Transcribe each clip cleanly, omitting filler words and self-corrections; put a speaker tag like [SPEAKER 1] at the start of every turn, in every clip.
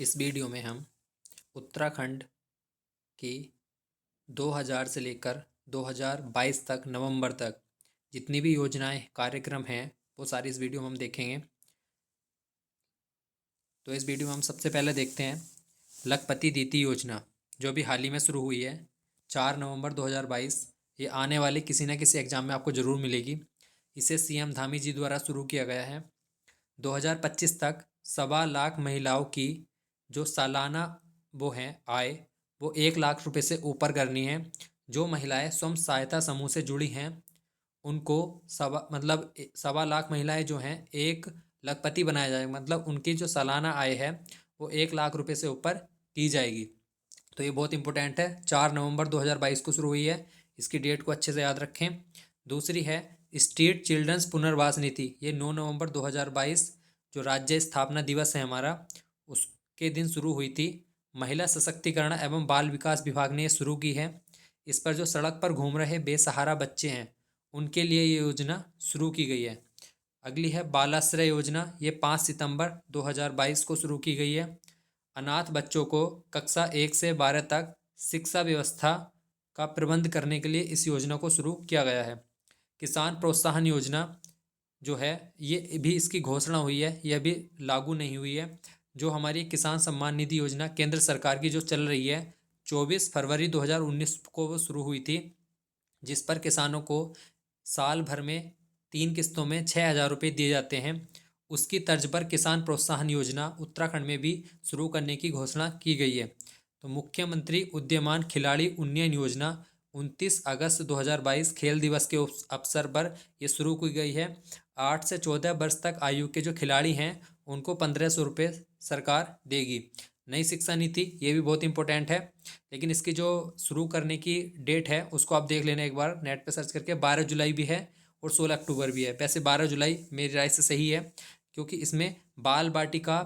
[SPEAKER 1] इस वीडियो में हम उत्तराखंड की 2000 से लेकर 2022 तक नवंबर तक जितनी भी योजनाएं कार्यक्रम हैं वो सारी इस वीडियो में हम देखेंगे। तो इस वीडियो में हम सबसे पहले देखते हैं लखपति दीदी योजना, जो अभी हाल ही में शुरू हुई है 4 नवंबर 2022। ये आने वाले किसी न किसी एग्ज़ाम में आपको ज़रूर मिलेगी। इसे सीएम धामी जी द्वारा शुरू किया गया है। 2025 तक 1.25 लाख महिलाओं की जो सालाना वो हैं आय, वो 1 लाख रुपए से ऊपर करनी है। जो महिलाएं स्वयं सहायता समूह से जुड़ी हैं उनको 1.25 लाख महिलाएं जो हैं 1 लखपति बनाया जाएगा, मतलब उनकी जो सालाना आय है वो 1 लाख रुपए से ऊपर की जाएगी। तो ये बहुत इंपॉर्टेंट है। 4 नवंबर 2022 को शुरू हुई है, इसकी डेट को अच्छे से याद रखें। दूसरी है स्टेट चिल्ड्रंस पुनर्वास नीति। ये 9 नवंबर 2022 जो राज्य स्थापना दिवस है हमारा, उसके दिन शुरू हुई थी। महिला सशक्तिकरण एवं बाल विकास विभाग ने ये शुरू की है। इस पर जो सड़क पर घूम रहे बेसहारा बच्चे हैं उनके लिए ये योजना शुरू की गई है। अगली है बालाश्रय योजना। ये 5 सितंबर 2022 को शुरू की गई है। अनाथ बच्चों को कक्षा 1 से 12 तक शिक्षा व्यवस्था का प्रबंध करने के लिए इस योजना को शुरू किया गया है। किसान प्रोत्साहन योजना जो है ये भी इसकी घोषणा हुई है, यह भी लागू नहीं हुई है। जो हमारी किसान सम्मान निधि योजना केंद्र सरकार की जो चल रही है 24 फरवरी 2019 को वो शुरू हुई थी, जिस पर किसानों को साल भर में 3 किस्तों में 6,000 रुपये दिए जाते हैं। उसकी तर्ज पर किसान प्रोत्साहन योजना उत्तराखंड में भी शुरू करने की घोषणा की गई है। तो मुख्यमंत्री उद्यमान खिलाड़ी उन्नयन योजना 29 अगस्त 2022 खेल दिवस के अवसर पर ये शुरू की गई है। 8 से 14 वर्ष तक आयु के जो खिलाड़ी हैं उनको 1,500 रुपये सरकार देगी। नई शिक्षा नीति ये भी बहुत इंपॉर्टेंट है, लेकिन इसकी जो शुरू करने की डेट है उसको आप देख लेना एक बार नेट पे सर्च करके। 12 जुलाई भी है और 16 अक्टूबर भी है। वैसे 12 जुलाई मेरी राय से सही है, क्योंकि इसमें बाल बाटिका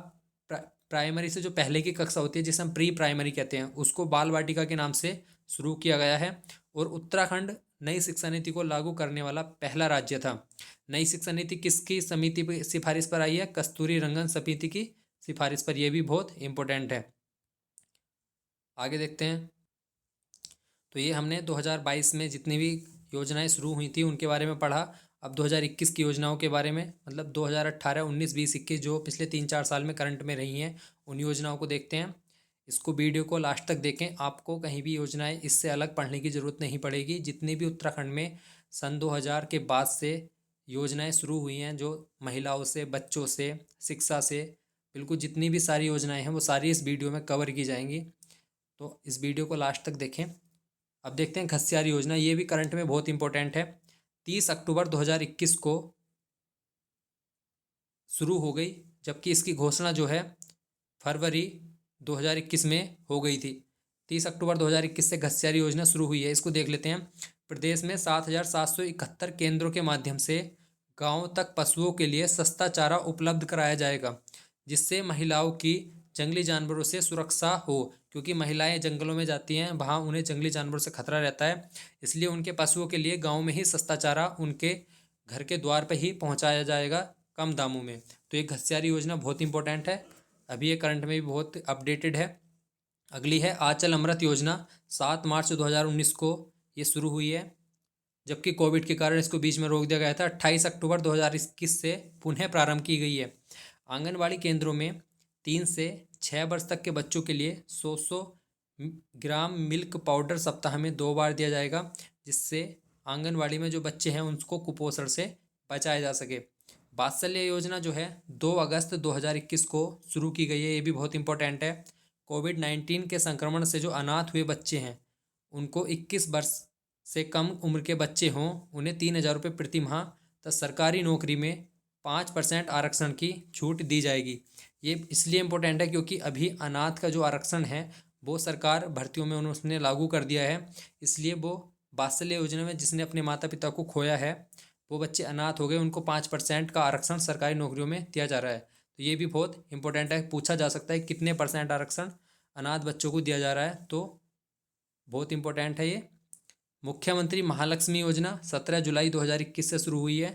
[SPEAKER 1] प्राइमरी से जो पहले की कक्षा होती है जिसे हम प्री प्राइमरी कहते हैं उसको बाल वाटिका के नाम से शुरू किया गया है। और उत्तराखंड नई शिक्षा नीति को लागू करने वाला पहला राज्य था। नई शिक्षा नीति किसकी समिति पर सिफारिश पर आई है? कस्तूरी रंगन समिति की सिफारिश पर। यह भी बहुत इंपॉर्टेंट है। आगे देखते हैं। तो ये हमने 2022 में जितनी भी योजनाएं शुरू हुई थी उनके बारे में पढ़ा। अब 2021 की योजनाओं के बारे में, मतलब 2018, 19, 20, 21 जो पिछले 3-4 साल में करंट में रही हैं उन योजनाओं को देखते हैं। इसको वीडियो को लास्ट तक देखें, आपको कहीं भी योजनाएं इससे अलग पढ़ने की ज़रूरत नहीं पड़ेगी। जितनी भी उत्तराखंड में सन 2000 के बाद से योजनाएं शुरू हुई हैं, जो महिलाओं से, बच्चों से, शिक्षा से, बिल्कुल जितनी भी सारी योजनाएं हैं वो सारी इस वीडियो में कवर की जाएंगी। तो इस वीडियो को लास्ट तक देखें। अब देखते हैं घसियारी योजना। ये भी करंट में बहुत इंपॉर्टेंट है। 30 अक्टूबर 2021 को शुरू हो गई, जबकि इसकी घोषणा जो है फरवरी 2021 में हो गई थी। 30 अक्टूबर 2021 से घसियारी योजना शुरू हुई है। इसको देख लेते हैं। प्रदेश में 7,771 केंद्रों के माध्यम से गाँव तक पशुओं के लिए सस्ता चारा उपलब्ध कराया जाएगा, जिससे महिलाओं की जंगली जानवरों से सुरक्षा हो, क्योंकि महिलाएं जंगलों में जाती हैं, वहाँ उन्हें जंगली जानवरों से खतरा रहता है। इसलिए उनके पशुओं के लिए गांव में ही सस्ता चारा उनके घर के द्वार पर ही पहुंचाया जाएगा कम दामों में। तो ये घसियारी योजना बहुत इंपॉर्टेंट है, अभी ये करंट में भी बहुत अपडेटेड है। अगली है आंचल अमृत योजना। 7 मार्च 2019 को ये शुरू हुई है, जबकि कोविड के कारण इसको बीच में रोक दिया गया था। 28 अक्टूबर 2021 से पुनः प्रारंभ की गई है। आंगनबाड़ी केंद्रों में 3 से 6 वर्ष तक के बच्चों के लिए 100 ग्राम मिल्क पाउडर सप्ताह में 2 बार दिया जाएगा, जिससे आंगनबाड़ी में जो बच्चे हैं उनको कुपोषण से बचाया जा सके। वात्सल्य योजना जो है 2 अगस्त 2021 को शुरू की गई है। ये भी बहुत इंपॉर्टेंट है। कोविड-19 के संक्रमण से जो अनाथ हुए बच्चे हैं उनको 21 वर्ष से कम उम्र के बच्चे हों उन्हें 3,000 रुपये प्रति माह तथा सरकारी नौकरी में 5% आरक्षण की छूट दी जाएगी। ये इसलिए इम्पोर्टेंट है क्योंकि अभी अनाथ का जो आरक्षण है वो सरकार भर्तियों में उन्होंने लागू कर दिया है। इसलिए वो वात्सल्य योजना में जिसने अपने माता पिता को खोया है, वो बच्चे अनाथ हो गए, उनको 5% का आरक्षण सरकारी नौकरियों में दिया जा रहा है। तो ये भी बहुत इंपॉर्टेंट है। पूछा जा सकता है कितने % आरक्षण अनाथ बच्चों को दिया जा रहा है, तो बहुत इंपॉर्टेंट है ये। मुख्यमंत्री महालक्ष्मी योजना 17 जुलाई 2021 से शुरू हुई है।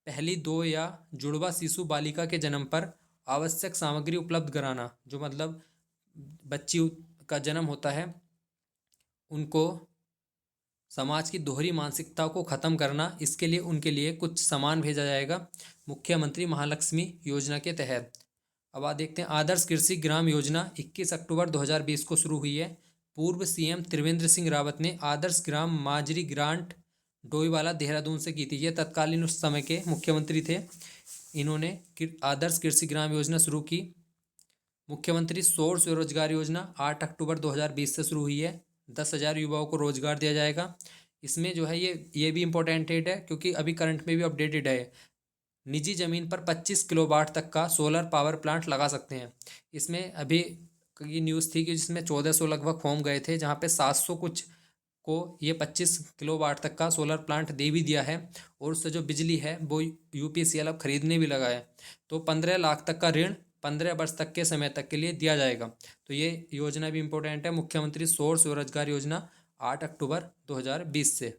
[SPEAKER 1] पहली 2 या जुड़वा शिशु बालिका के जन्म पर आवश्यक सामग्री उपलब्ध कराना, जो मतलब बच्ची का जन्म होता है उनको समाज की दोहरी मानसिकता को ख़त्म करना, इसके लिए उनके लिए कुछ सामान भेजा जाएगा मुख्यमंत्री महालक्ष्मी योजना के तहत। अब आप देखते हैं आदर्श कृषि ग्राम योजना 21 अक्टूबर 2020 को शुरू हुई है। पूर्व सीएम त्रिवेंद्र सिंह रावत ने आदर्श ग्राम माजरी ग्रांट डोईवाला देहरादून से की थी। ये तत्कालीन उस समय के मुख्यमंत्री थे। इन्होंने आदर्श कृषि ग्राम योजना शुरू की। मुख्यमंत्री सौर स्वरोजगार योजना 8 अक्टूबर 2020 से शुरू हुई है। 10,000 युवाओं को रोजगार दिया जाएगा। इसमें जो है ये भी इम्पोर्टेंट डेट है क्योंकि अभी करंट में भी अपडेटेड है। निजी ज़मीन पर 25 किलोवाट तक का सोलर पावर प्लांट लगा सकते हैं। इसमें अभी की न्यूज़ थी कि जिसमें 1400 लगभग फॉर्म गए थे, जहाँ पे 700 कुछ को ये 25 किलोवाट तक का सोलर प्लांट दे भी दिया है और उससे जो बिजली है वो यूपीसीएल अब खरीदने भी लगा है। तो 15 लाख तक का ऋण 15 वर्ष तक के समय तक के लिए दिया जाएगा। तो ये योजना भी इम्पोर्टेंट है, मुख्यमंत्री सौर स्वरोजगार योजना 8 अक्टूबर 2020 से।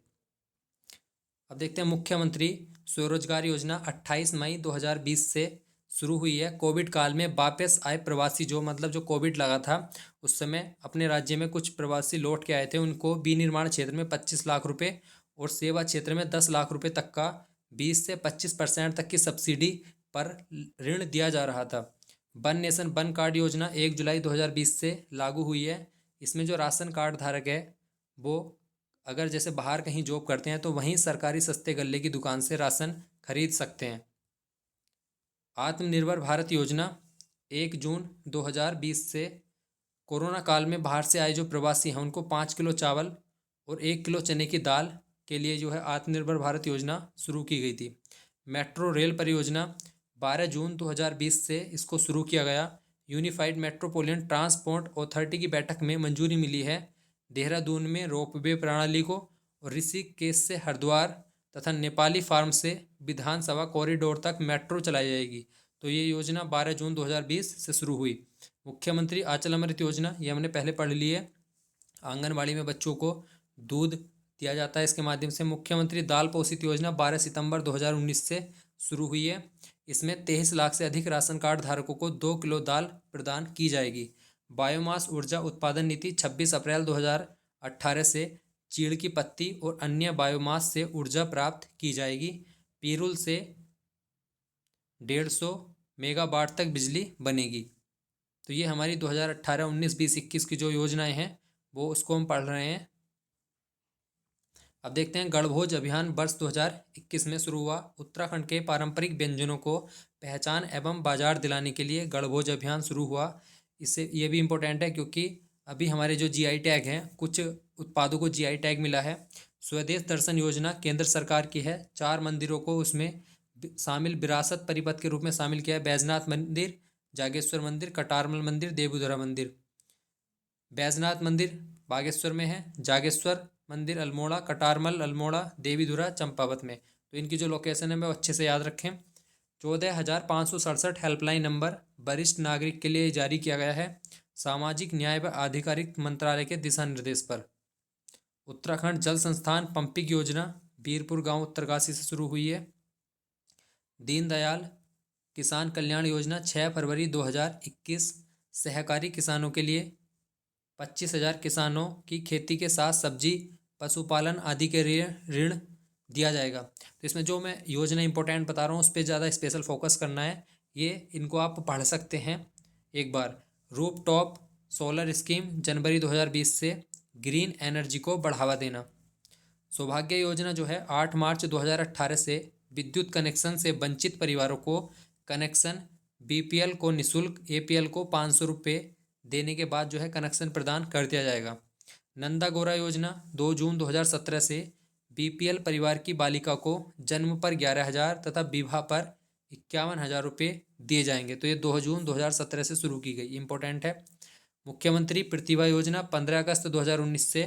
[SPEAKER 1] अब देखते हैं मुख्यमंत्री स्वरोजगार योजना 28 मई 2020 से शुरू हुई है। कोविड काल में वापस आए प्रवासी, जो मतलब जो कोविड लगा था उस समय अपने राज्य में कुछ प्रवासी लौट के आए थे, उनको विनिर्माण क्षेत्र में 25 लाख रुपए और सेवा क्षेत्र में 10 लाख रुपए तक का 20 से 25% तक की सब्सिडी पर ऋण दिया जा रहा था। वन नेशन वन कार्ड योजना 1 जुलाई 2020 से लागू हुई है। इसमें जो राशन कार्ड धारक है वो अगर जैसे बाहर कहीं जॉब करते हैं तो वहीं सरकारी सस्ते गल्ले की दुकान से राशन खरीद सकते हैं। आत्मनिर्भर भारत योजना 1 जून 2020 से कोरोना काल में बाहर से आए जो प्रवासी हैं उनको 5 किलो चावल और 1 किलो चने की दाल के लिए जो है आत्मनिर्भर भारत योजना शुरू की गई थी। मेट्रो रेल परियोजना 12 जून 2020 से इसको शुरू किया गया। यूनिफाइड मेट्रोपोलिटन ट्रांसपोर्ट अथॉरिटी की बैठक में मंजूरी मिली है। देहरादून में रोपवे प्रणाली को और ऋषिकेश से हरिद्वार तथा नेपाली फार्म से विधानसभा कॉरिडोर तक मेट्रो चलाई जाएगी। तो ये योजना 12 जून 2020 से शुरू हुई। मुख्यमंत्री आंचल अमृत योजना, ये हमने पहले पढ़ ली है। आंगनबाड़ी में बच्चों को दूध दिया जाता है इसके माध्यम से। मुख्यमंत्री दाल पोषित योजना 12 सितंबर 2019 से शुरू हुई है। इसमें 23 लाख से अधिक राशन कार्ड धारकों को 2 किलो दाल प्रदान की जाएगी। बायोमास ऊर्जा उत्पादन नीति 26 अप्रैल 2018 से चीड़ की पत्ती और अन्य बायोमास से ऊर्जा प्राप्त की जाएगी। पीरुल से 150 मेगावाट तक बिजली बनेगी। तो ये हमारी 2018, 19, 20, 21 की जो योजनाएं हैं वो उसको हम पढ़ रहे हैं। अब देखते हैं गणभोज अभियान वर्ष 2021 में शुरू हुआ। उत्तराखंड के पारंपरिक व्यंजनों को पहचान एवं बाजार दिलाने के लिए गणभोज अभियान शुरू हुआ। इससे ये भी इम्पोर्टेंट है क्योंकि अभी हमारे जो जीआई टैग हैं, कुछ उत्पादों को जीआई टैग मिला है। स्वदेश दर्शन योजना केंद्र सरकार की है। 4 मंदिरों को उसमें शामिल विरासत परिपथ के रूप में शामिल किया है। बैजनाथ मंदिर, जागेश्वर मंदिर, कटारमल मंदिर, देवुधरा मंदिर। बैजनाथ मंदिर बागेश्वर में है, जागेश्वर मंदिर अल्मोड़ा, कटारमल अल्मोड़ा, देवीधुरा चंपावत में। तो इनकी जो लोकेशन है वो अच्छे से याद रखें। 14,567 हेल्पलाइन नंबर वरिष्ठ नागरिक के लिए जारी किया गया है, सामाजिक न्याय व आधिकारिक मंत्रालय के दिशा निर्देश पर। उत्तराखंड जल संस्थान पंपिंग योजना बीरपुर गांव उत्तरकाशी से शुरू हुई है। दीनदयाल किसान कल्याण योजना 6 फरवरी 2021 सहकारी किसानों के लिए 25,000 किसानों की खेती के साथ सब्जी, पशुपालन आदि के लिए ऋण दिया जाएगा। तो इसमें जो मैं योजना इंपॉर्टेंट बता रहा हूँ उस पर ज़्यादा स्पेशल फोकस करना है। ये इनको आप पढ़ सकते हैं एक बार। रूफ टॉप सोलर स्कीम जनवरी 2020 से ग्रीन एनर्जी को बढ़ावा देना। सौभाग्य योजना जो है 8 मार्च 2018 से विद्युत कनेक्शन से वंचित परिवारों को कनेक्शन, बीपीएल को निःशुल्क, एपीएल को 500 रुपये देने के बाद जो है कनेक्शन प्रदान कर दिया जाएगा। नंदा गौरा योजना 2 जून 2017 से बीपीएल परिवार की बालिका को जन्म पर 11,000 तथा विवाह पर 51,000 रुपये दिए जाएंगे। तो ये 2 जून 2017 से शुरू की गई, इंपॉर्टेंट है। मुख्यमंत्री प्रतिभा योजना 15 अगस्त 2019 से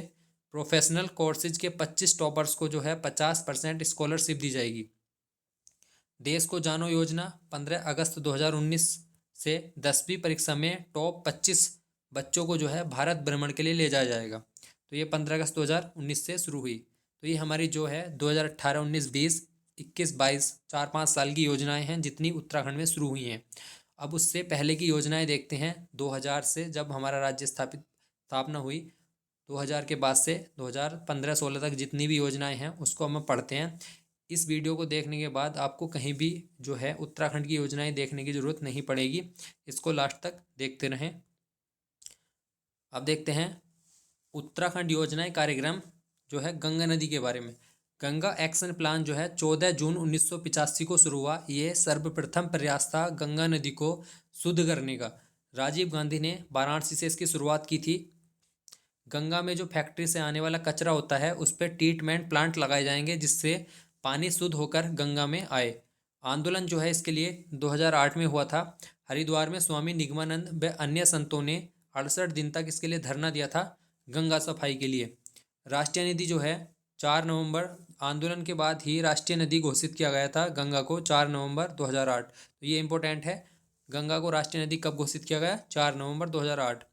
[SPEAKER 1] प्रोफेशनल कोर्सेज के 25 टॉपर्स को जो है 50% स्कॉलरशिप दी जाएगी। देश को जानो योजना 15 अगस्त 2019 से 10वीं परीक्षा में टॉप 25 बच्चों को जो है भारत भ्रमण के लिए ले जाया जाएगा। तो ये 15 अगस्त 2019 से शुरू हुई। तो ये हमारी जो है 2018, 19, 20, 21, 22 4-5 साल की योजनाएं हैं जितनी उत्तराखंड में शुरू हुई हैं। अब उससे पहले की योजनाएं देखते हैं। 2000 से जब हमारा राज्य स्थापना हुई, 2000 के बाद से 2015-16 तक जितनी भी योजनाएं हैं उसको हम पढ़ते हैं। इस वीडियो को देखने के बाद आपको कहीं भी जो है उत्तराखंड की योजनाएं देखने की ज़रूरत नहीं पड़ेगी। इसको लास्ट तक देखते रहें। अब देखते हैं उत्तराखंड योजनाएं कार्यक्रम जो है गंगा नदी के बारे में। गंगा एक्शन प्लान जो है 14 जून 1985 को शुरू हुआ। ये सर्वप्रथम प्रयास था गंगा नदी को शुद्ध करने का। राजीव गांधी ने वाराणसी से इसकी शुरुआत की थी। गंगा में जो फैक्ट्री से आने वाला कचरा होता है उस पर ट्रीटमेंट प्लांट लगाए जाएंगे जिससे पानी शुद्ध होकर गंगा में आए। आंदोलन जो है इसके लिए 2008 में हुआ था। हरिद्वार में स्वामी निगमानंद व अन्य संतों ने 68 दिन तक इसके लिए धरना दिया था गंगा सफाई के लिए। राष्ट्रीय नदी जो है 4 नवंबर आंदोलन के बाद ही राष्ट्रीय नदी घोषित किया गया था गंगा को, 4 नवंबर 2008। तो ये इंपॉर्टेंट है, गंगा को राष्ट्रीय नदी कब घोषित किया गया? 4 नवंबर 2008।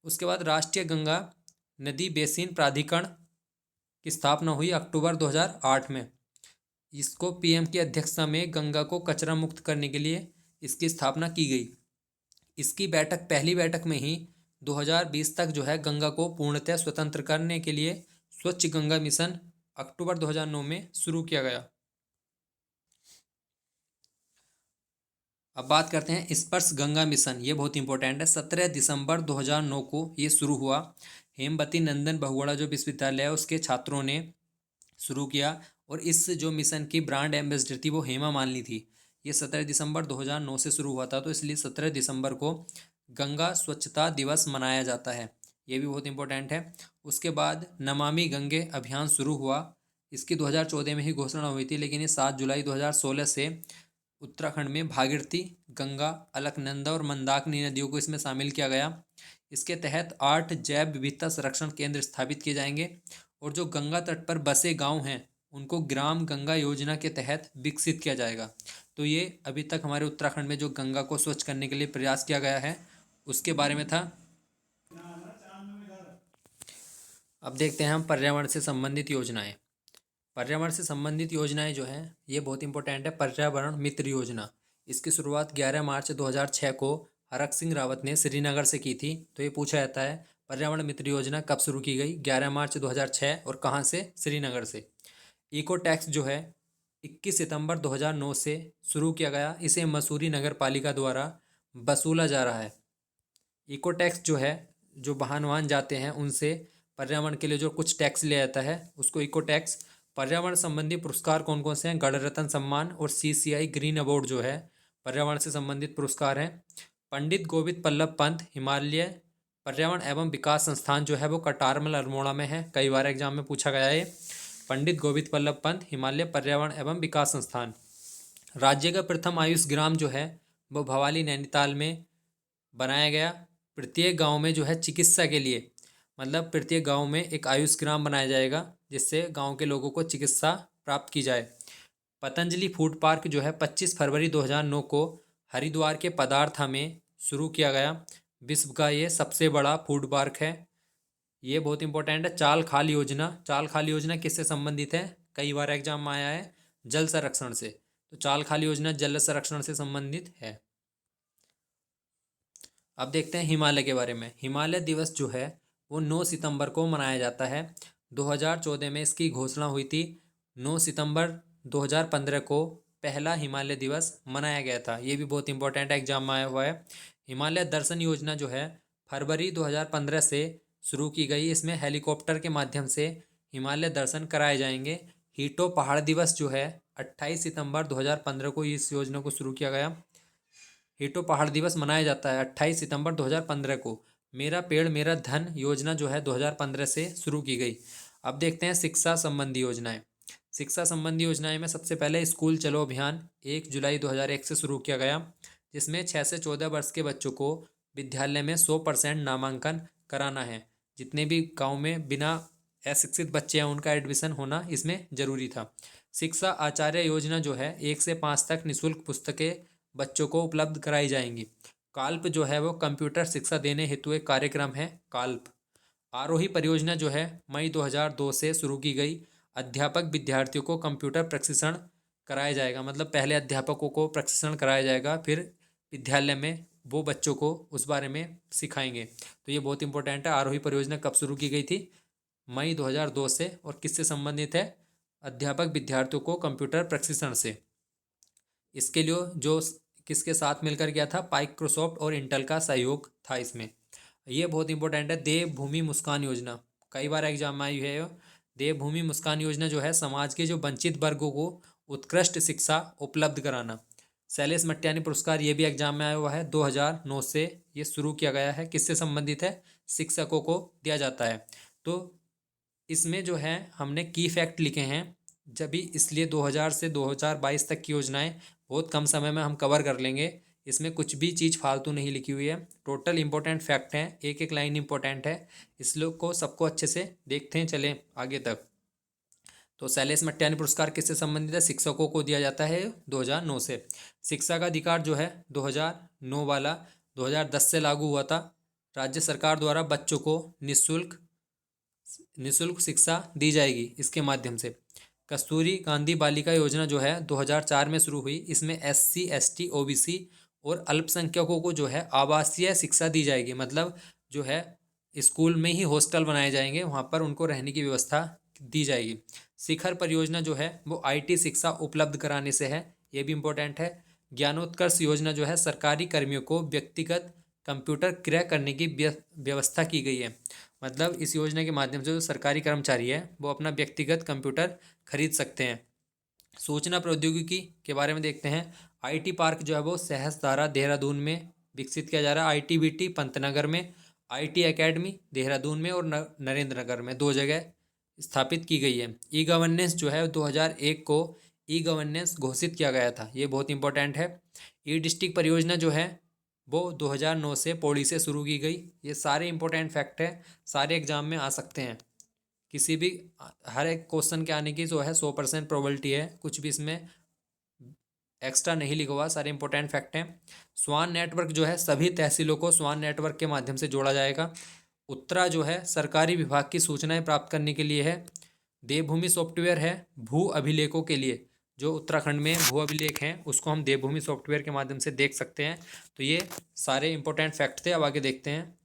[SPEAKER 1] उसके बाद राष्ट्रीय गंगा नदी बेसिन प्राधिकरण की स्थापना हुई अक्टूबर 2008 में। इसको पीएम की अध्यक्षता में गंगा को कचरा मुक्त करने के लिए इसकी स्थापना की गई। इसकी पहली बैठक में ही 2020 तक जो है गंगा को पूर्णतः स्वतंत्र करने के लिए स्वच्छ गंगा मिशन अक्टूबर 2009 में शुरू किया गया। अब बात करते हैं स्पर्श गंगा मिशन। ये बहुत इंपॉर्टेंट है। 17 दिसंबर 2009 को ये शुरू हुआ। हेमवती नंदन बहुगुणा जो विश्वविद्यालय है उसके छात्रों ने शुरू किया और इस जो मिशन की ब्रांड एम्बेसडर थी वो हेमा मालिनी थी। ये 17 दिसंबर 2009 से शुरू हुआ था, तो इसलिए 17 दिसंबर को गंगा स्वच्छता दिवस मनाया जाता है। ये भी बहुत इंपॉर्टेंट है। उसके बाद नमामि गंगे अभियान शुरू हुआ। इसकी 2014 में ही घोषणा हुई थी, लेकिन ये 7 जुलाई 2016 से उत्तराखंड में भागीरथी, गंगा, अलकनंदा और मंदाकिनी नदियों को इसमें शामिल किया गया। इसके तहत 8 जैव विविधता संरक्षण केंद्र स्थापित किए जाएंगे और जो गंगा तट पर बसे गांव हैं उनको ग्राम गंगा योजना के तहत विकसित किया जाएगा। तो ये अभी तक हमारे उत्तराखंड में जो गंगा को स्वच्छ करने के लिए प्रयास किया गया है उसके बारे में था। अब देखते हैं हम पर्यावरण से संबंधित योजनाएं। पर्यावरण से संबंधित योजनाएं जो हैं ये बहुत इंपॉर्टेंट है। पर्यावरण मित्र योजना, इसकी शुरुआत 11 मार्च 2006 को हरक सिंह रावत ने श्रीनगर से की थी। तो ये पूछा जाता है पर्यावरण मित्र योजना कब शुरू की गई? 11 मार्च 2006 और कहाँ से? श्रीनगर से। इको टैक्स जो है 21 सितंबर 2009 से शुरू किया गया। इसे मसूरी नगर पालिका द्वारा वसूला जा रहा है। इको टैक्स जो है जो वाहन जाते हैं उनसे पर्यावरण के लिए जो कुछ टैक्स लिया जाता है उसको इको टैक्स। पर्यावरण संबंधी पुरस्कार कौन कौन से हैं? गण रत्न सम्मान और CCI ग्रीन अवार्ड जो है पर्यावरण से संबंधित पुरस्कार हैं। पंडित गोविंद बल्लभ पंत हिमालय पर्यावरण एवं विकास संस्थान जो है वो कटारमल अल्मोड़ा में है। कई बार एग्जाम में पूछा गया है। पंडित गोविंद बल्लभ पंत हिमालय पर्यावरण एवं विकास संस्थान। राज्य का प्रथम आयुष ग्राम जो है वो भवाली नैनीताल में बनाया गया। प्रत्येक गांव में जो है चिकित्सा के लिए मतलब प्रत्येक गांव में एक आयुष ग्राम बनाया जाएगा जिससे गांव के लोगों को चिकित्सा प्राप्त की जाए। पतंजलि फूड पार्क जो है 25 फरवरी 2009 को हरिद्वार के पदार्था में शुरू किया गया। विश्व का ये सबसे बड़ा फूड पार्क है। ये बहुत इंपॉर्टेंट है। चाल खाल योजना, चाल खाल योजना किससे संबंधित है? कई बार एग्जाम में आया है, जल संरक्षण से। तो चाल खाल योजना जल संरक्षण से संबंधित है। अब देखते हैं हिमालय के बारे में। हिमालय दिवस जो है वो 9 सितंबर को मनाया जाता है। 2014 में इसकी घोषणा हुई थी। 9 सितंबर 2015 को पहला हिमालय दिवस मनाया गया था। ये भी बहुत इंपॉर्टेंट एग्जाम में आया हुआ है। हिमालय दर्शन योजना जो है फरवरी 2015 से शुरू की गई। इसमें हेलीकॉप्टर के माध्यम से हिमालय दर्शन कराए जाएंगे। हीटो पहाड़ दिवस जो है 28 सितंबर 2015 को इस योजना को शुरू किया गया। हीटो पहाड़ दिवस मनाया जाता है 28 सितंबर 2015 को। मेरा पेड़ मेरा धन योजना जो है 2015 से शुरू की गई। अब देखते हैं शिक्षा संबंधी योजनाएं। शिक्षा संबंधी योजनाएं में सबसे पहले स्कूल चलो अभियान 1 जुलाई 2001 से शुरू किया गया, जिसमें 6 से 14 वर्ष के बच्चों को विद्यालय में 100% नामांकन कराना है। जितने भी गाँव में बिना अशिक्षित बच्चे हैं उनका एडमिशन होना इसमें जरूरी था। शिक्षा आचार्य योजना जो है 1 से 5 तक निःशुल्क पुस्तकें बच्चों को उपलब्ध कराई जाएंगी। काल्प जो है वो कंप्यूटर शिक्षा देने हेतु एक कार्यक्रम है काल्प। आरोही परियोजना जो है मई 2002 से शुरू की गई। अध्यापक विद्यार्थियों को कंप्यूटर प्रशिक्षण कराया जाएगा। मतलब पहले अध्यापकों को प्रशिक्षण कराया जाएगा, फिर विद्यालय में वो बच्चों को उस बारे में सिखाएंगे। तो ये बहुत इंपॉर्टेंट है। आरोही परियोजना कब शुरू की गई थी? मई 2002 से। और किससे संबंधित है? अध्यापक विद्यार्थियों को कंप्यूटर प्रशिक्षण से। इसके लिए जो किसके साथ मिलकर गया था? माइक्रोसॉफ्ट और इंटेल का सहयोग था इसमें। ये बहुत इंपॉर्टेंट है। देवभूमि मुस्कान योजना कई बार एग्जाम में आई है। देवभूमि मुस्कान योजना जो है समाज के जो वंचित वर्गों को उत्कृष्ट शिक्षा उपलब्ध कराना। शैलेश मट्यानी पुरस्कार ये भी एग्जाम में आया हुआ है। 2009 से ये शुरू किया गया है। किससे संबंधित है? शिक्षकों को दिया जाता है। तो इसमें जो है हमने की फैक्ट लिखे हैं जब भी, इसलिए 2000 से 2022 तक की योजनाएं बहुत कम समय में हम कवर कर लेंगे। इसमें कुछ भी चीज़ फालतू नहीं लिखी हुई है। टोटल इंपॉर्टेंट फैक्ट हैं, एक एक लाइन इंपॉर्टेंट है। इस लोग को सबको अच्छे से देखते हैं चलें आगे तक। तो शैलेश मट्यानी पुरस्कार किससे संबंधित है? शिक्षकों को दिया जाता है 2009 से। शिक्षा का अधिकार जो है 2009 वाला 2010 से लागू हुआ था। राज्य सरकार द्वारा बच्चों को निःशुल्क शिक्षा दी जाएगी इसके माध्यम से। कस्तूरी गांधी बालिका योजना जो है 2004 में शुरू हुई। इसमें SC ST OBC और अल्पसंख्यकों को जो है आवासीय शिक्षा दी जाएगी। मतलब जो है स्कूल में ही हॉस्टल बनाए जाएंगे, वहाँ पर उनको रहने की व्यवस्था दी जाएगी। शिखर परियोजना जो है वो IT शिक्षा उपलब्ध कराने से है, ये भी इम्पोर्टेंट है। ज्ञानोत्कर्ष योजना जो है सरकारी कर्मियों को व्यक्तिगत कंप्यूटर क्रय करने की व्यवस्था की गई है। मतलब इस योजना के माध्यम से जो सरकारी कर्मचारी है वो अपना व्यक्तिगत कंप्यूटर खरीद सकते हैं। सूचना प्रौद्योगिकी के बारे में देखते हैं। IT पार्क जो है वो सहस्त्रधारा देहरादून में विकसित किया जा रहा है। ITBT पंतनगर में, IT एकेडमी देहरादून में और नरेंद्र नगर में 2 जगह स्थापित की गई है। ई गवर्नेंस जो है 2001 को ई गवर्नेंस घोषित किया गया था, ये बहुत इंपॉर्टेंट है। ई डिस्ट्रिक्ट परियोजना जो है वो 2009 से पौड़ी से शुरू की गई। ये सारे इंपॉर्टेंट फैक्ट है, सारे एग्जाम में आ सकते हैं। किसी भी हर एक क्वेश्चन के आने की जो है 100% प्रोबेबिलिटी है, कुछ भी इसमें एक्स्ट्रा नहीं लिखा हुआ, सारे इंपॉर्टेंट फैक्ट हैं। स्वान नेटवर्क जो है सभी तहसीलों को स्वान नेटवर्क के माध्यम से जोड़ा जाएगा। उत्तरा जो है सरकारी विभाग की सूचनाएं प्राप्त करने के लिए है। देवभूमि सॉफ्टवेयर है भू अभिलेखों के लिए, जो उत्तराखंड में भू अभिलेख हैं उसको हम देवभूमि सॉफ्टवेयर के माध्यम से देख सकते हैं। तो ये सारे इंपॉर्टेंट फैक्ट थे। अब आगे देखते हैं।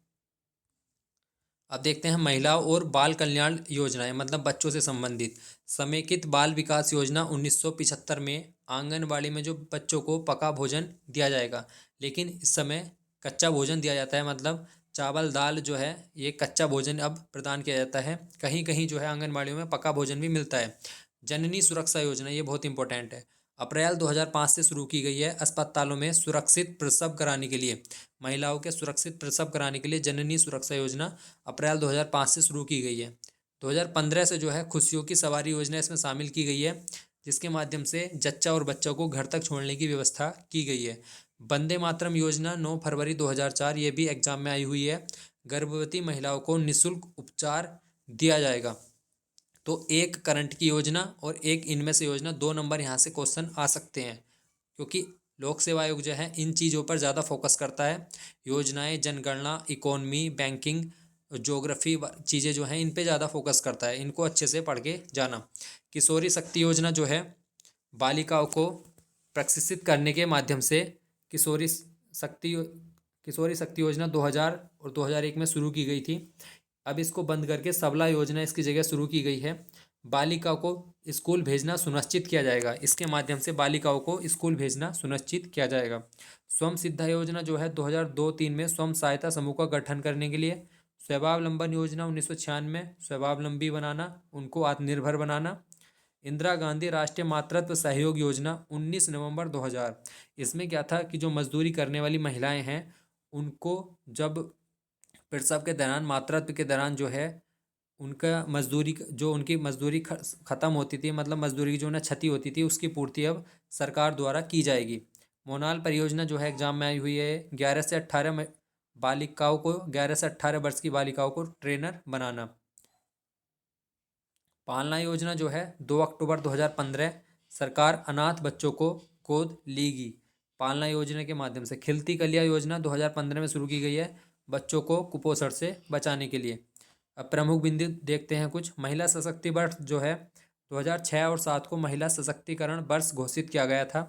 [SPEAKER 1] अब देखते हैं महिलाओं और बाल कल्याण योजनाएं, मतलब बच्चों से संबंधित। समेकित बाल विकास योजना 1975 में आंगनबाड़ी में जो बच्चों को पका भोजन दिया जाएगा, लेकिन इस समय कच्चा भोजन दिया जाता है। मतलब चावल दाल जो है ये कच्चा भोजन अब प्रदान किया जाता है। कहीं कहीं जो है आंगनबाड़ियों में पका भोजन भी मिलता है। जननी सुरक्षा योजना ये बहुत इंपॉर्टेंट है। अप्रैल 2005 से शुरू की गई है। अस्पतालों में सुरक्षित प्रसव कराने के लिए, महिलाओं के सुरक्षित प्रसव कराने के लिए जननी सुरक्षा योजना अप्रैल 2005 से शुरू की गई है। 2015 से जो है खुशियों की सवारी योजना इसमें शामिल की गई है, जिसके माध्यम से जच्चा और बच्चों को घर तक छोड़ने की व्यवस्था की गई है। वंदे मातरम योजना 9 फरवरी 2004, ये भी एग्जाम में आई हुई है। गर्भवती महिलाओं को निःशुल्क उपचार दिया जाएगा। तो एक करंट की योजना और एक इनमें से योजना, 2 नंबर यहाँ से क्वेश्चन आ सकते हैं, क्योंकि लोक सेवा आयोग जो है इन चीज़ों पर ज़्यादा फोकस करता है। योजनाएं, जनगणना, इकोनॉमी, बैंकिंग, ज्योग्राफी चीज़ें जो हैं इन पे ज़्यादा फोकस करता है। इनको अच्छे से पढ़ के जाना। किशोरी शक्ति योजना जो है बालिकाओं को प्रशिक्षित करने के माध्यम से शक्ति किशोरी शक्ति योजना 2000 और 2001 में शुरू की गई थी। अब इसको बंद करके सबला योजना इसकी जगह शुरू की गई है। बालिका को स्कूल भेजना सुनिश्चित किया जाएगा, इसके माध्यम से बालिकाओं को स्कूल भेजना सुनिश्चित किया जाएगा। स्वयं सिद्धा योजना जो है 2002-3 में स्वयं सहायता समूह का गठन करने के लिए। स्वावलंबन योजना 1996, स्वावलंबी बनाना, उनको आत्मनिर्भर बनाना। इंदिरा गांधी राष्ट्रीय मातृत्व सहयोग योजना 19 नवंबर 2000, इसमें क्या था कि जो मजदूरी करने वाली महिलाएं हैं उनको जब प्रसव के दौरान, मातृत्व के दौरान जो है उनका मजदूरी, जो उनकी मजदूरी ख़त्म होती थी, मतलब मजदूरी की जो उन्हें क्षति होती थी उसकी पूर्ति अब सरकार द्वारा की जाएगी। मोनाल परियोजना जो है एग्जाम में आई हुई है। 11 से 18 बालिकाओं को, 11 से 18 वर्ष की बालिकाओं को ट्रेनर बनाना। पालना योजना जो है 2 अक्टूबर 2015 सरकार अनाथ बच्चों को गोद लेगी पालना योजना के माध्यम से। खिलती कलियां योजना 2015 में शुरू की गई है बच्चों को कुपोषण से बचाने के लिए। अब प्रमुख बिंदु देखते हैं कुछ। महिला सशक्ति वर्ष जो है 2006 और 2007 को महिला सशक्तिकरण वर्ष घोषित किया गया था।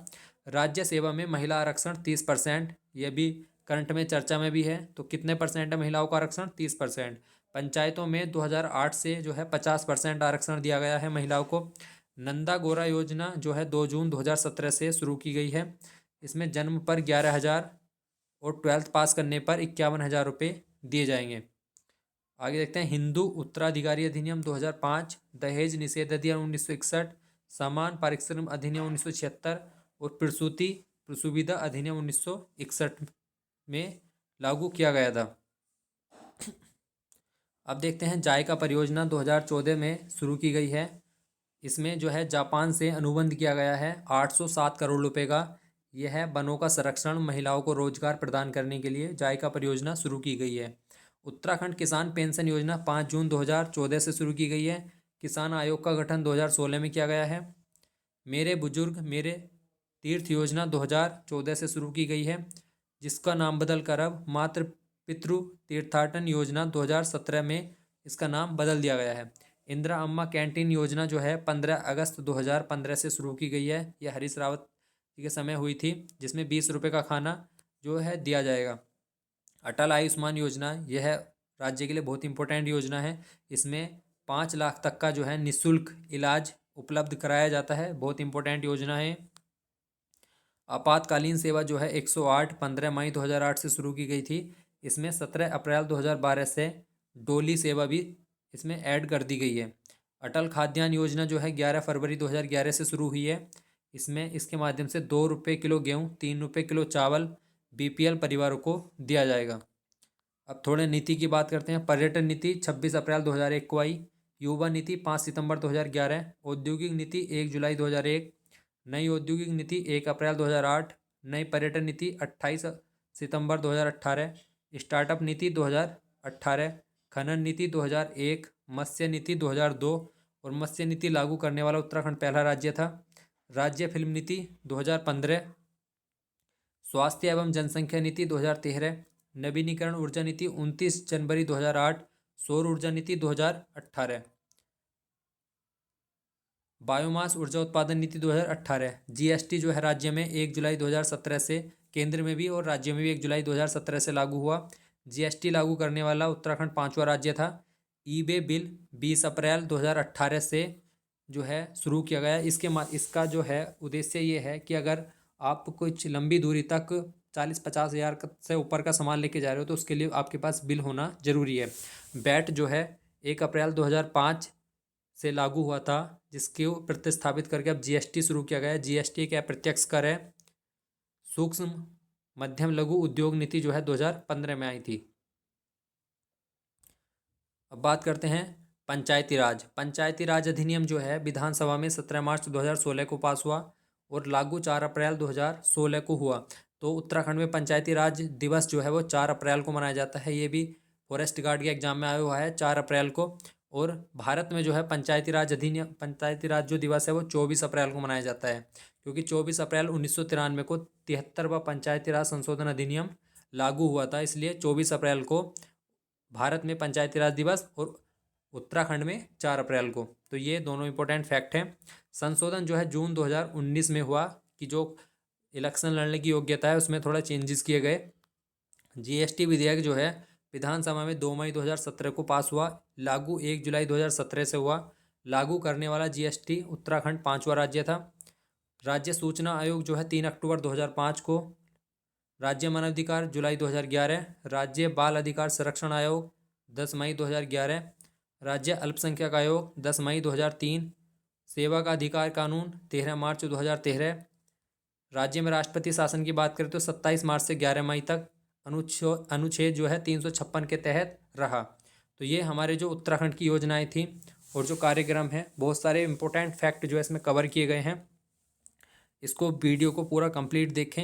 [SPEAKER 1] राज्य सेवा में महिला आरक्षण 30%, यह भी करंट में चर्चा में भी है। तो कितने परसेंट है महिलाओं का आरक्षण? 30%। पंचायतों में 2008 से जो है 50% आरक्षण दिया गया है महिलाओं को। नंदा गौरा योजना जो है 2 जून 2017 से शुरू की गई है। इसमें जन्म पर 11,000 और 12th पास करने पर 51,000 रुपये दिए जाएंगे। आगे देखते हैं हिंदू उत्तराधिकारी अधिनियम 2005, दहेज निषेध अधिनियम 1961, समान पारिश्रम अधिनियम 1976 और प्रसूति प्रसुविधा अधिनियम 1961 में लागू किया गया था। अब देखते हैं जायका परियोजना 2014 में शुरू की गई है। इसमें जो है जापान से अनुबंध किया गया है 807 करोड़ रुपए का। यह है वनों का संरक्षण, महिलाओं को रोजगार प्रदान करने के लिए जायका परियोजना शुरू की गई है। उत्तराखंड किसान पेंशन योजना 5 जून 2014 से शुरू की गई है। किसान आयोग का गठन 2016 में किया गया है। मेरे बुजुर्ग मेरे तीर्थ योजना 2014 से शुरू की गई है, जिसका नाम बदल कर अब मातृ पितृ तीर्थाटन योजना 2017 में इसका नाम बदल दिया गया है। इंदिरा अम्मा कैंटीन योजना जो है 15 अगस्त 2015 से शुरू की गई है। यह हरीश रावत के समय हुई थी, जिसमें 20 रुपये का खाना जो है दिया जाएगा। अटल आयुष्मान योजना, यह राज्य के लिए बहुत इंपॉर्टेंट योजना है। इसमें 5 लाख तक का जो है निःशुल्क इलाज उपलब्ध कराया जाता है। बहुत इंपॉर्टेंट योजना है। आपातकालीन सेवा जो है 108 15 मई 2008 से शुरू की गई थी। इसमें 17 अप्रैल 2012 से डोली सेवा भी इसमें ऐड कर दी गई है। अटल खाद्यान्न योजना जो है 11 फरवरी 2011 से शुरू हुई है। इसमें इसके माध्यम से 2 रुपये किलो गेहूँ, 3 रुपये किलो चावल बीपीएल परिवारों को दिया जाएगा। अब थोड़े नीति की बात करते हैं। पर्यटन नीति 26 अप्रैल 2001 को आई। युवा नीति 5 सितंबर 2011। औद्योगिक नीति 1 जुलाई 2001। नई औद्योगिक नीति 1 अप्रैल 2008। नई पर्यटन नीति 28 सितंबर 2018। स्टार्टअप नीति 2018। खनन नीति 2001। मत्स्य नीति 2002 और मत्स्य नीति लागू करने वाला उत्तराखंड पहला राज्य था। राज्य फिल्म नीति 2015। स्वास्थ्य एवं जनसंख्या नीति 2013। नवीनीकरण ऊर्जा नीति 29 जनवरी 2008। सौर ऊर्जा नीति 2018। बायोमास ऊर्जा उत्पादन नीति 2018। जीएसटी जो है राज्य में 1 जुलाई 2017 से, केंद्र में भी और राज्य में भी 1 जुलाई 2017 से लागू हुआ। जीएसटी लागू करने वाला उत्तराखंड 5वां राज्य था। ई वे बिल 20 अप्रैल 2018 से जो है शुरू किया गया। इसका जो है उद्देश्य ये है कि अगर आप कुछ लंबी दूरी तक 40-50 हज़ार से ऊपर का सामान लेके जा रहे हो तो उसके लिए आपके पास बिल होना जरूरी है। बैट जो है 1 अप्रैल 2005 से लागू हुआ था, जिसको प्रतिस्थापित करके अब जीएसटी शुरू किया गया है। जीएसटी एक अप्रत्यक्ष कर है। सूक्ष्म मध्यम लघु उद्योग नीति जो है 2015 में आई थी। अब बात करते हैं पंचायती राज। पंचायती राज अधिनियम जो है विधानसभा में 17 मार्च 2016 को पास हुआ और लागू 4 अप्रैल 2016 को हुआ। तो उत्तराखंड में पंचायती राज दिवस जो है वो 4 अप्रैल को मनाया जाता है। ये भी फॉरेस्ट गार्ड के एग्जाम में आया हुआ है 4 अप्रैल को। और भारत में जो है पंचायती राज अधिनियम, पंचायती राज जो दिवस है वो 24 अप्रैल को मनाया जाता है, क्योंकि 24 अप्रैल 1993 को 73वां पंचायती राज संशोधन अधिनियम लागू हुआ था। इसलिए 24 अप्रैल को भारत में पंचायती राज दिवस और उत्तराखंड में 4 अप्रैल को। तो ये दोनों इंपॉर्टेंट फैक्ट हैं। संशोधन जो है जून 2019 में हुआ कि जो इलेक्शन लड़ने की योग्यता है उसमें थोड़ा चेंजेस किए गए। जीएसटी विधेयक जो है विधानसभा में 2 मई 2017 को पास हुआ। लागू 1 जुलाई 2017 से हुआ। लागू करने वाला जीएसटी उत्तराखंड 5वां राज्य था। राज्य सूचना आयोग जो है 3 अक्टूबर 2005 को। राज्य मानवाधिकार जुलाई 2011। राज्य बाल अधिकार संरक्षण आयोग 10 मई 2011। राज्य अल्पसंख्यक आयोग 10 मई 2003। सेवा का अधिकार कानून 13 मार्च 2013। राज्य में राष्ट्रपति शासन की बात करें तो 27 मार्च से 11 मई तक अनुच्छेद जो है 356 के तहत रहा। तो ये हमारे जो उत्तराखंड की योजनाएं थी और जो कार्यक्रम है, बहुत सारे इंपॉर्टेंट फैक्ट जो है इसमें कवर किए गए हैं। इसको वीडियो को पूरा कंप्लीट देखें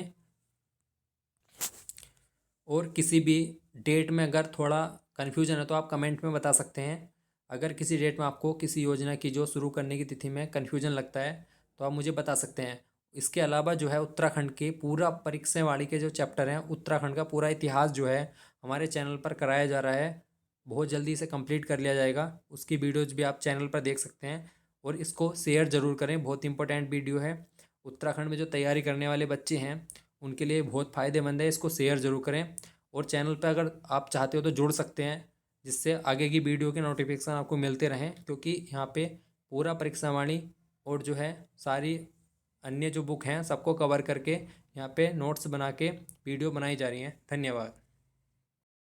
[SPEAKER 1] और किसी भी डेट में अगर थोड़ा कन्फ्यूजन है तो आप कमेंट में बता सकते हैं। अगर किसी डेट में आपको किसी योजना की जो शुरू करने की तिथि में कन्फ्यूजन लगता है तो आप मुझे बता सकते हैं। इसके अलावा जो है उत्तराखंड के पूरा परीक्षावाड़ी के जो चैप्टर हैं, उत्तराखंड का पूरा इतिहास जो है हमारे चैनल पर कराया जा रहा है। बहुत जल्दी से कंप्लीट कर लिया जाएगा। उसकी वीडियोज़ भी आप चैनल पर देख सकते हैं और इसको शेयर ज़रूर करें, बहुत इंपॉर्टेंट वीडियो है। उत्तराखंड में जो तैयारी करने वाले बच्चे हैं उनके लिए बहुत फ़ायदेमंद है। इसको शेयर ज़रूर करें और चैनल पर अगर आप चाहते हो तो जुड़ सकते हैं, जिससे आगे की वीडियो के नोटिफिकेशन आपको मिलते रहें, क्योंकि यहाँ पे पूरा परीक्षा वाणी और जो है सारी अन्य जो बुक हैं सबको कवर करके यहाँ पे नोट्स बना के वीडियो बनाई जा रही हैं। धन्यवाद।